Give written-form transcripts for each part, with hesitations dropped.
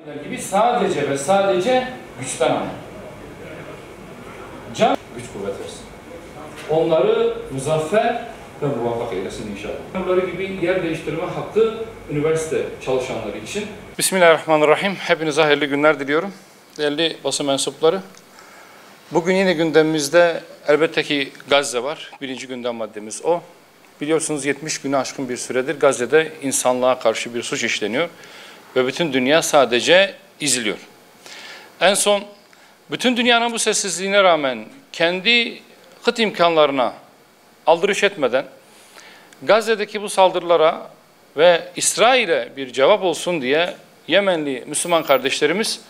gibi sadece ve sadece güçten alır. Can güç kuvvet versin. Onları muzaffer ve muvaffak eylesin inşallah. Onları gibi yer değiştirme hakkı üniversite çalışanları için. Bismillahirrahmanirrahim. Hepinize hayırlı günler diliyorum. Değerli basın mensupları. Bugün yine gündemimizde elbette ki Gazze var. Birinci gündem maddemiz o. Biliyorsunuz 70 günü aşkın bir süredir Gazze'de insanlığa karşı bir suç işleniyor. Ve bütün dünya sadece izliyor. En son bütün dünyanın bu sessizliğine rağmen kendi kıt imkanlarına aldırış etmeden Gazze'deki bu saldırılara ve İsrail'e bir cevap olsun diye Yemenli Müslüman kardeşlerimiz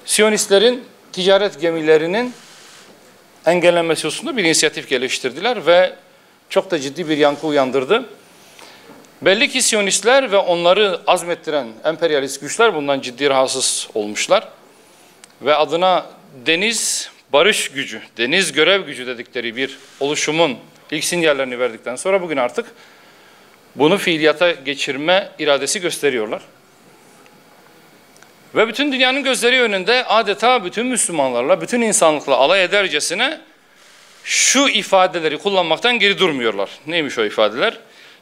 Siyonistlerin ticaret gemilerinin engellenmesi hususunda bir inisiyatif geliştirdiler ve çok da ciddi bir yankı uyandırdı. Belli ki Siyonistler ve onları azmettiren emperyalist güçler bundan ciddi rahatsız olmuşlar. Ve adına deniz barış gücü, deniz görev gücü dedikleri bir oluşumun ilk sinyallerini verdikten sonra bugün artık bunu fiiliyata geçirme iradesi gösteriyorlar. Ve bütün dünyanın gözleri önünde adeta bütün Müslümanlarla, bütün insanlıkla alay edercesine şu ifadeleri kullanmaktan geri durmuyorlar. Neymiş o ifadeler?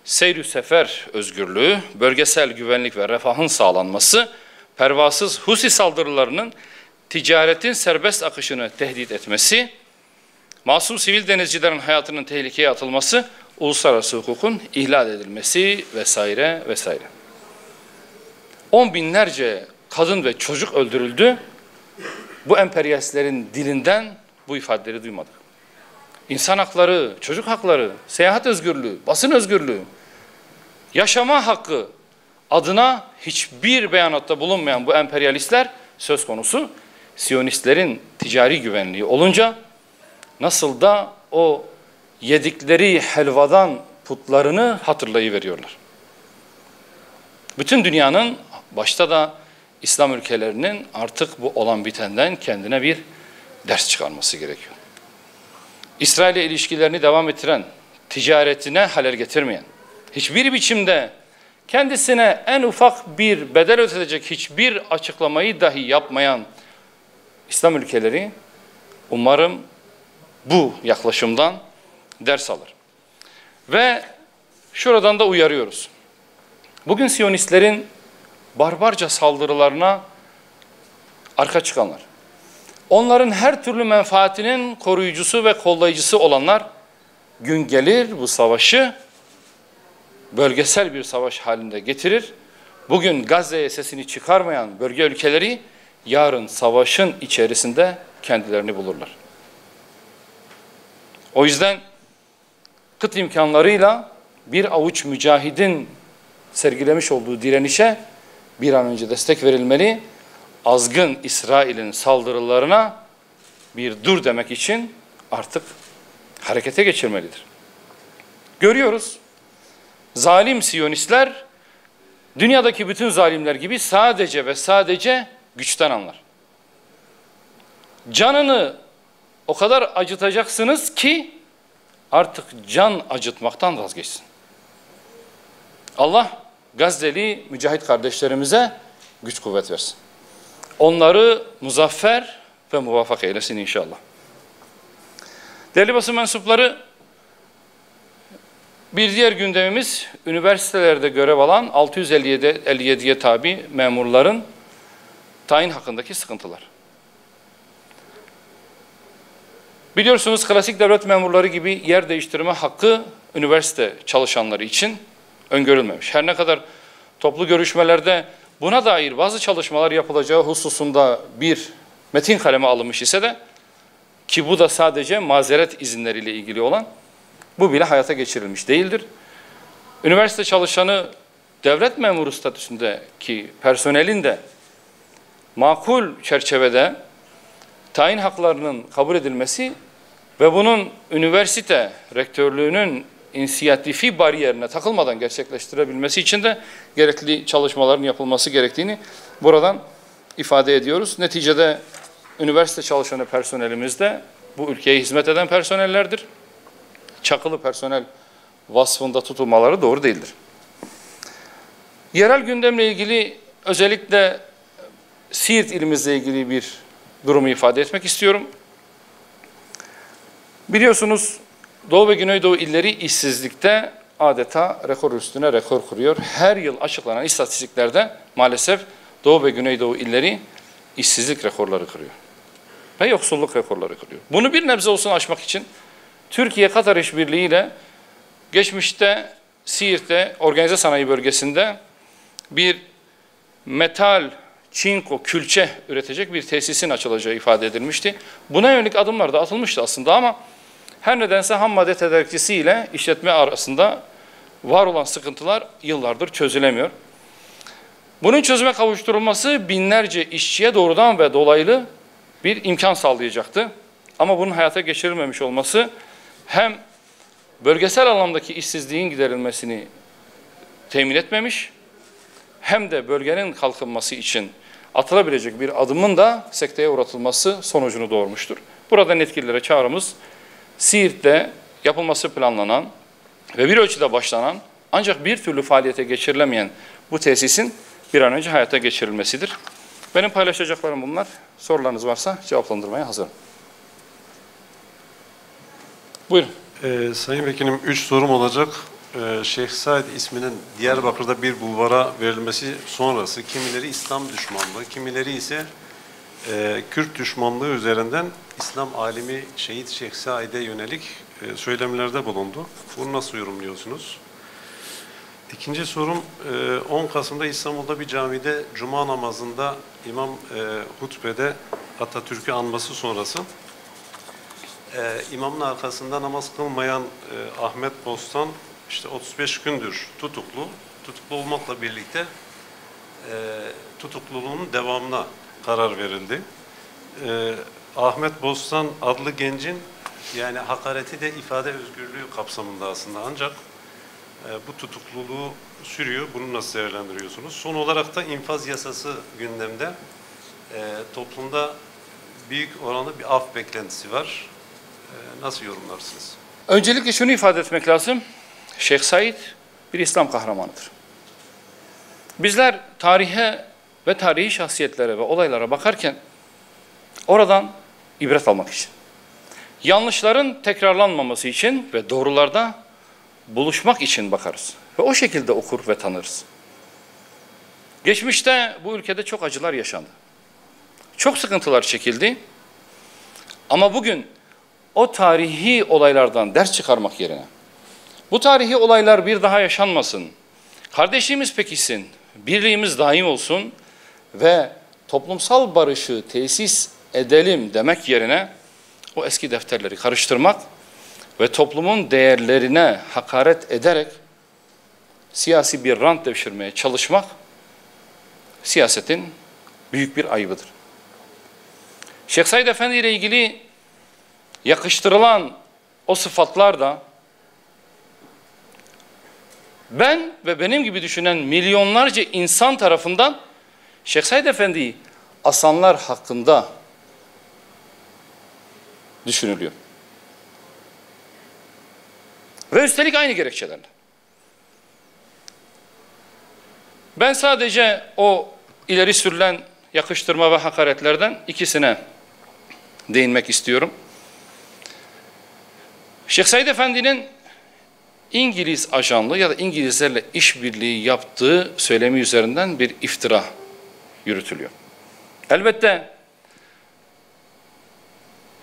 Seyr-ü sefer özgürlüğü, bölgesel güvenlik ve refahın sağlanması, pervasız Husi saldırılarının ticaretin serbest akışını tehdit etmesi, masum sivil denizcilerin hayatının tehlikeye atılması, uluslararası hukukun ihlal edilmesi vesaire vesaire. 10 binlerce kadın ve çocuk öldürüldü. Bu emperyalistlerin dilinden bu ifadeleri duymadık. İnsan hakları, çocuk hakları, seyahat özgürlüğü, basın özgürlüğü, yaşama hakkı adına hiçbir beyanatta bulunmayan bu emperyalistler söz konusu Siyonistlerin ticari güvenliği olunca nasıl da o yedikleri helvadan putlarını hatırlayıveriyorlar. Bütün dünyanın başta da İslam ülkelerinin artık bu olan bitenden kendine bir ders çıkarması gerekiyor. İsrail ile ilişkilerini devam ettiren, ticaretine halel getirmeyen, hiçbir biçimde kendisine en ufak bir bedel ödetecek hiçbir açıklamayı dahi yapmayan İslam ülkeleri umarım bu yaklaşımdan ders alır. Ve şuradan da uyarıyoruz. Bugün Siyonistlerin barbarca saldırılarına arka çıkanlar, onların her türlü menfaatinin koruyucusu ve kollayıcısı olanlar gün gelir bu savaşı bölgesel bir savaş halinde getirir. Bugün Gazze'ye sesini çıkarmayan bölge ülkeleri yarın savaşın içerisinde kendilerini bulurlar. O yüzden kıt imkanlarıyla bir avuç mücahidin sergilemiş olduğu direnişe bir an önce destek verilmeli. Azgın İsrail'in saldırılarına bir dur demek için artık harekete geçirmelidir. Görüyoruz, zalim Siyonistler dünyadaki bütün zalimler gibi sadece ve sadece güçten anlar. Canını o kadar acıtacaksınız ki artık can acıtmaktan vazgeçsin. Allah Gazze'li mücahit kardeşlerimize güç kuvvet versin. Onları muzaffer ve muvaffak eylesin inşallah. Değerli basın mensupları, bir diğer gündemimiz üniversitelerde görev alan 657'ye tabi memurların tayin hakkındaki sıkıntılar. Biliyorsunuz klasik devlet memurları gibi yer değiştirme hakkı üniversite çalışanları için öngörülmemiş. Her ne kadar toplu görüşmelerde buna dair bazı çalışmalar yapılacağı hususunda bir metin kaleme alınmış ise de ki bu da sadece mazeret izinleriyle ilgili olan bu bile hayata geçirilmiş değildir. Üniversite çalışanı devlet memuru statüsündeki personelin de makul çerçevede tayin haklarının kabul edilmesi ve bunun üniversite rektörlüğünün inisiyatifi bariyerine takılmadan gerçekleştirebilmesi için de gerekli çalışmaların yapılması gerektiğini buradan ifade ediyoruz. Neticede üniversite çalışanı personelimiz de bu ülkeye hizmet eden personellerdir. Çakılı personel vasfında tutulmaları doğru değildir. Yerel gündemle ilgili özellikle Siirt ilimizle ilgili bir durumu ifade etmek istiyorum. Biliyorsunuz Doğu ve Güneydoğu illeri işsizlikte adeta rekor üstüne rekor kuruyor. Her yıl açıklanan istatistiklerde maalesef Doğu ve Güneydoğu illeri işsizlik rekorları kırıyor. Ve yoksulluk rekorları kırıyor. Bunu bir nebze olsun aşmak için Türkiye-Katar işbirliği ile geçmişte Siirt'te organize sanayi bölgesinde bir metal, çinko, külçe üretecek bir tesisin açılacağı ifade edilmişti. Buna yönelik adımlar da atılmıştı aslında ama her nedense ham madde tedarikçisi ile işletme arasında var olan sıkıntılar yıllardır çözülemiyor. Bunun çözüme kavuşturulması binlerce işçiye doğrudan ve dolaylı bir imkan sağlayacaktı. Ama bunun hayata geçirilmemiş olması hem bölgesel anlamdaki işsizliğin giderilmesini temin etmemiş, hem de bölgenin kalkınması için atılabilecek bir adımın da sekteye uğratılması sonucunu doğurmuştur. Buradan yetkililere çağrımız, Siirt'te yapılması planlanan ve bir ölçüde başlanan ancak bir türlü faaliyete geçirilemeyen bu tesisin bir an önce hayata geçirilmesidir. Benim paylaşacaklarım bunlar. Sorularınız varsa cevaplandırmaya hazırım. Buyurun. Sayın Vekilim, 3 sorum olacak. Şeyh Said isminin Diyarbakır'da bir bulvara verilmesi sonrası kimileri İslam düşmanlığı, kimileri ise Kürt düşmanlığı üzerinden İslam alimi şehit Şeyh Said'e yönelik söylemlerde bulundu. Bunu nasıl yorumluyorsunuz? İkinci sorum, 10 Kasım'da İstanbul'da bir camide Cuma namazında İmam hutbede Atatürk'ü anması sonrası imamın arkasında namaz kılmayan Ahmet Bostan işte 35 gündür tutuklu olmakla birlikte tutukluluğunun devamına karar verildi. Ahmet Bostan adlı gencin yani hakareti de ifade özgürlüğü kapsamında aslında ancak bu tutukluluğu sürüyor. Bunu nasıl değerlendiriyorsunuz? Son olarak da infaz yasası gündemde. Toplumda büyük oranlı bir af beklentisi var. Nasıl yorumlarsınız? Öncelikle şunu ifade etmek lazım. Şeyh Said bir İslam kahramanıdır. Bizler tarihe ve tarihi şahsiyetlere ve olaylara bakarken oradan ibret almak için, yanlışların tekrarlanmaması için ve doğrularda buluşmak için bakarız. Ve o şekilde okur ve tanırız. Geçmişte bu ülkede çok acılar yaşandı. Çok sıkıntılar çekildi. Ama bugün o tarihi olaylardan ders çıkarmak yerine, bu tarihi olaylar bir daha yaşanmasın, kardeşliğimiz pekişsin, birliğimiz daim olsun ve toplumsal barışı tesis edelim demek yerine o eski defterleri karıştırmak ve toplumun değerlerine hakaret ederek siyasi bir rant devşirmeye çalışmak siyasetin büyük bir ayıbıdır. Şeyh Said Efendi ile ilgili yakıştırılan o sıfatlar da ben ve benim gibi düşünen milyonlarca insan tarafından Şeyh Said Efendi'yi asanlar hakkında düşünülüyor. Ve üstelik aynı gerekçelerle. Ben sadece o ileri sürülen yakıştırma ve hakaretlerden ikisine değinmek istiyorum. Şeyh Said Efendi'nin İngiliz ajanlığı ya da İngilizlerle işbirliği yaptığı söylemi üzerinden bir iftira yürütülüyor. Elbette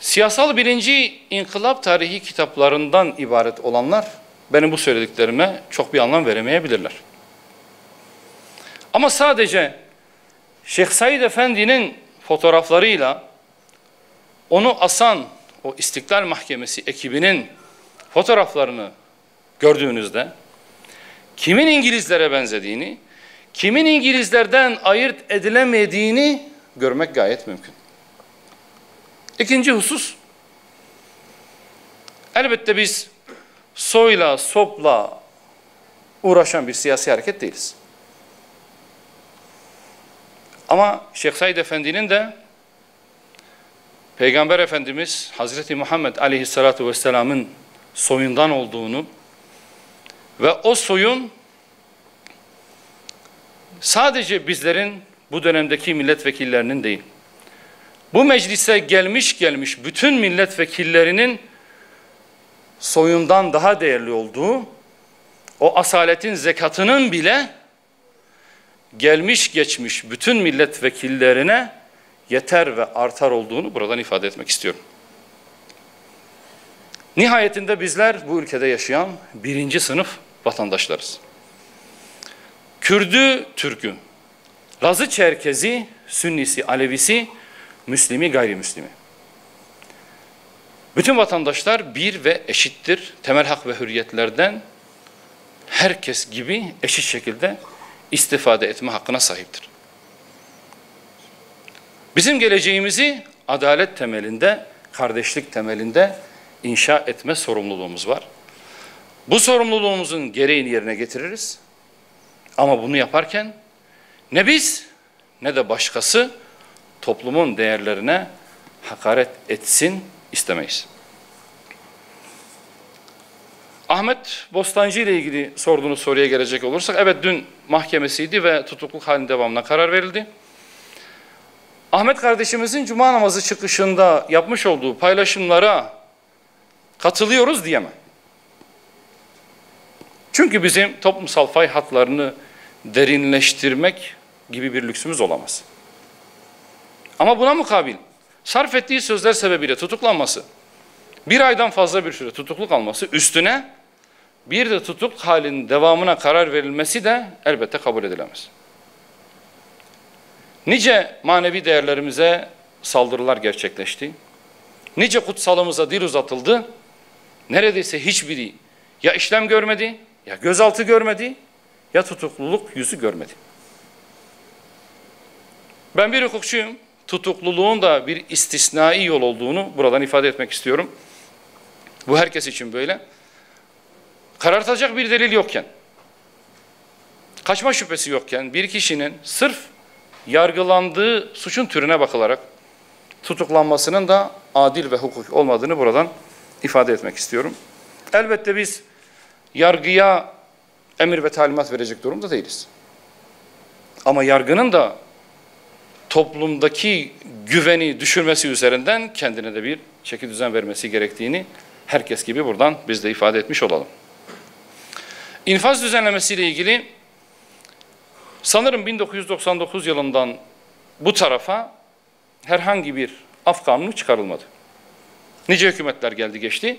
siyasal birinci inkılap tarihi kitaplarından ibaret olanlar benim bu söylediklerime çok bir anlam veremeyebilirler. Ama sadece Şeyh Said Efendi'nin fotoğraflarıyla onu asan o İstiklal Mahkemesi ekibinin fotoğraflarını gördüğünüzde kimin İngilizlere benzediğini, kimin İngilizlerden ayırt edilemediğini görmek gayet mümkün. İkinci husus, elbette biz soyla, sopla uğraşan bir siyasi hareket değiliz. Ama Şeyh Said Efendi'nin de Peygamber Efendimiz Hazreti Muhammed Aleyhisselatü Vesselam'ın soyundan olduğunu ve o soyun sadece bizlerin bu dönemdeki milletvekillerinin değil. Bu meclise gelmiş bütün milletvekillerinin soyundan daha değerli olduğu, o asaletin zekatının bile gelmiş geçmiş bütün milletvekillerine yeter ve artar olduğunu buradan ifade etmek istiyorum. Nihayetinde bizler bu ülkede yaşayan birinci sınıf vatandaşlarız. Kürdü, Türk'ü, Lazı, Çerkezi, Sünnisi, Alevisi, Müslimi, gayrimüslimi. Bütün vatandaşlar bir ve eşittir. Temel hak ve hürriyetlerden herkes gibi eşit şekilde istifade etme hakkına sahiptir. Bizim geleceğimizi adalet temelinde, kardeşlik temelinde inşa etme sorumluluğumuz var. Bu sorumluluğumuzun gereğini yerine getiririz. Ama bunu yaparken ne biz ne de başkası toplumun değerlerine hakaret etsin istemeyiz. Ahmet Bostancı ile ilgili sorduğunuz soruya gelecek olursak, evet dün mahkemesiydi ve tutukluk halinin devamına karar verildi. Ahmet kardeşimizin cuma namazı çıkışında yapmış olduğu paylaşımlara katılıyoruz diyemem. Çünkü bizim toplumsal fay hatlarını derinleştirmek gibi bir lüksümüz olamaz. Ama buna mukabil sarf ettiği sözler sebebiyle tutuklanması, bir aydan fazla bir süre tutukluk alması, üstüne bir de tutukluk halinin devamına karar verilmesi de elbette kabul edilemez. Nice manevi değerlerimize saldırılar gerçekleşti. Nice kutsalımıza dil uzatıldı. Neredeyse hiçbiri ya işlem görmedi, ya gözaltı görmedi, ya tutukluluk yüzü görmedi. Ben bir hukukçuyum. Tutukluluğun da bir istisnai yol olduğunu buradan ifade etmek istiyorum. Bu herkes için böyle. Karartacak bir delil yokken, kaçma şüphesi yokken bir kişinin sırf yargılandığı suçun türüne bakılarak tutuklanmasının da adil ve hukuk olmadığını buradan ifade etmek istiyorum. Elbette biz yargıya emir ve talimat verecek durumda değiliz. Ama yargının da toplumdaki güveni düşürmesi üzerinden kendine de bir çekidüzen vermesi gerektiğini herkes gibi buradan biz de ifade etmiş olalım. İnfaz düzenlemesiyle ilgili sanırım 1999 yılından bu tarafa herhangi bir af kanunu çıkarılmadı. Nice hükümetler geldi geçti.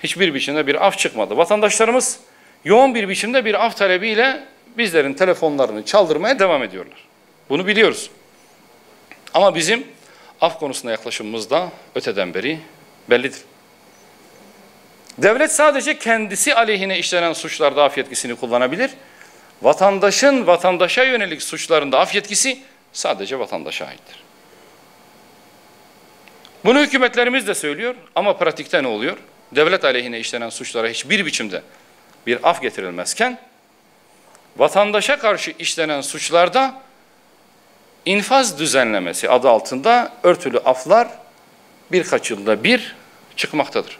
Hiçbir biçimde bir af çıkmadı. Vatandaşlarımız yoğun bir biçimde bir af talebiyle bizlerin telefonlarını çaldırmaya devam ediyorlar. Bunu biliyoruz. Ama bizim af konusuna yaklaşımımız da öteden beri bellidir. Devlet sadece kendisi aleyhine işlenen suçlarda af yetkisini kullanabilir. Vatandaşın vatandaşa yönelik suçlarında af yetkisi sadece vatandaşa aittir. Bunu hükümetlerimiz de söylüyor ama pratikte ne oluyor? Devlet aleyhine işlenen suçlara hiçbir biçimde bir af getirilmezken vatandaşa karşı işlenen suçlarda infaz düzenlemesi adı altında örtülü aflar birkaç yılda bir çıkmaktadır.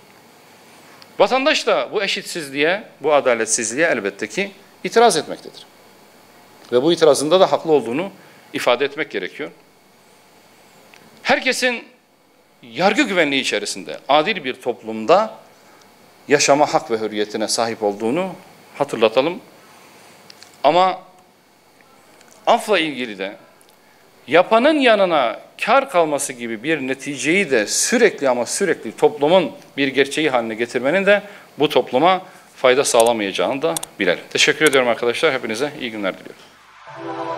Vatandaş da bu eşitsizliğe, bu adaletsizliğe elbette ki itiraz etmektedir. Ve bu itirazında da haklı olduğunu ifade etmek gerekiyor. Herkesin yargı güvenliği içerisinde adil bir toplumda yaşama hak ve hürriyetine sahip olduğunu hatırlatalım. Ama afla ilgili de yapanın yanına kar kalması gibi bir neticeyi de sürekli toplumun bir gerçeği haline getirmenin de bu topluma fayda sağlamayacağını da bilelim. Teşekkür ediyorum arkadaşlar. Hepinize iyi günler diliyorum.